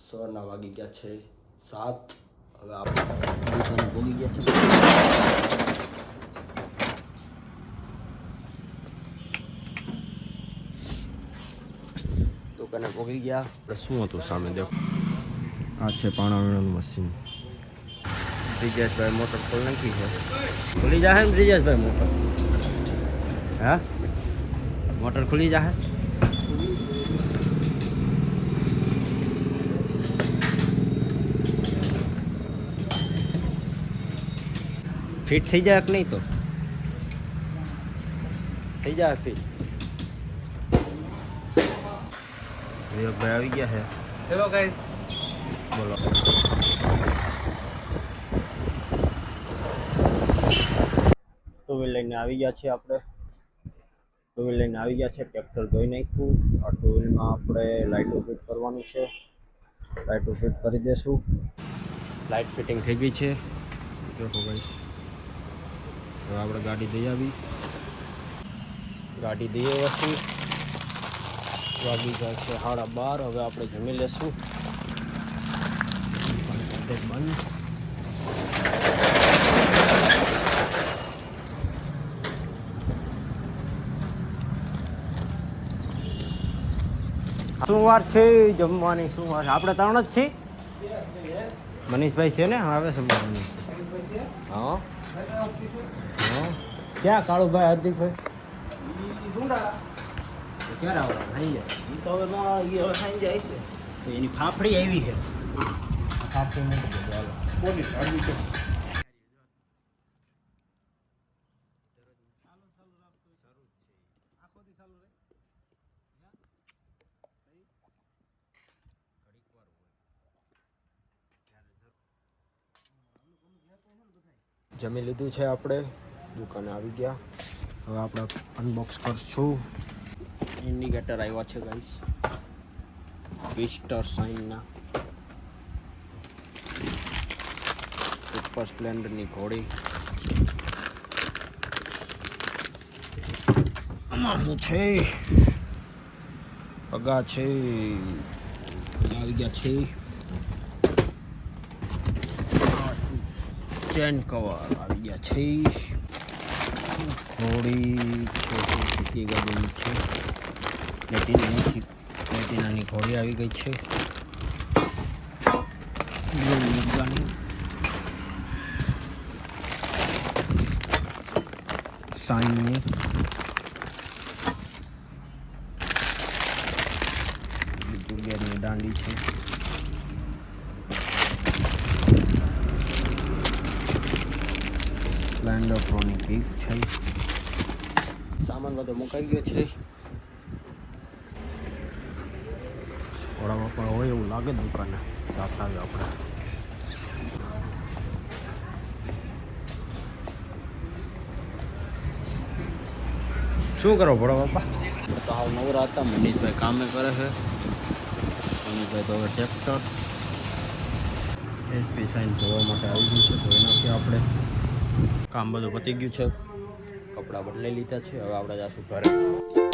સવારના વાગી ગયા છે 7. હવે આપણે ભોગી ગયા છે. દુકાને ભોગી ગયા. આપણે શું હતું સામે દેખો, આ છે પાણાનું મશીન. બ્રિજેશભાઈ મોટર ખોલી નાખી છે. ખુલી જાય ને બ્રિજેશભાઈ મોટર? હા, મોટર ખુલી જાય. ફિટ થઈ જાય કે નહીં? તો થઈ જાય ફિટ. વિવેકભાઈ આવી ગયા છે. હેલો ગાઈસ, બોલો. ટુ વ્હીલ લઈને આવી ગયા છે આપણે. ટુ વ્હીલ લઈને આવી ગયા છે. ટ્રેક્ટર ધોઈ નાખ્યું. આ ટુ વ્હીલમાં આપણે લાઇટો ફિટ કરવાનું છે. લાઇટો ફિટ કરી દઈશું. લાઇટ ફિટિંગ થઈ ગઈ છે. દેખો ગાઈસ, હવે આપણે ગાડી દઈ આવી. ગાડી દઈએ વસ્તુ વાગી જાય છે 12:30. હવે આપણે જમી લેશું. બંધ. શું વાર છે જમવાની? શું વાર? આપણે 3 જ છીએ. મનીષભાઈ છે ને? આવે છે. હા હા. ક્યાં કાળુભાઈ, હાર્દિકભાઈ? ક્યારે આવવાનું? ખાઈ જાય તો હવે ખાઈ જાય છે. તો એની ફાફડી આવી છે. ફાફડી નથી ગઈ. હાલો બોલી ભાગી છે. જમી લીધું છે આપણે. દુકાને આવી ગયા. હવે આપણે અનબોક્સ કરશું. ઇન્ડિકેટર આવ્યા છે ગાઈસ, વિસ્ટર સાઇનના. સુપર સ્પ્લેન્ડરની ઘોડી. અમારું છે પગા છે. આવી ગયા છે. ચેન કવર આવી ગયા છે. ઘોડી છે, ગાડીની છે. પ્લેટિનાની ઘોડી આવી ગઈ છે. સાઈનની ગેરની દાંડી છે. સ્પ્લેન્ડર પ્રોની કિક છે. સામાન બધો મુકાઈ ગયો છે. થોડા પણ હોય એવું લાગે દુકાને. રાત આવે આપણે. શું કરો ભોળા બાપા? તો હાવ નવરા હતા. મનીષભાઈ કામે કરે છે. મનીષભાઈ તો હવે ટ્રેક્ટર એસપી સાઈન ધોવા માટે આવી ગયું છે. ધોઈ નાખીએ આપણે. કામ બધું પતી ગયું છે. કપડાં બદલાઈ લીધા છે. હવે આપણે જઈશું ઘરે.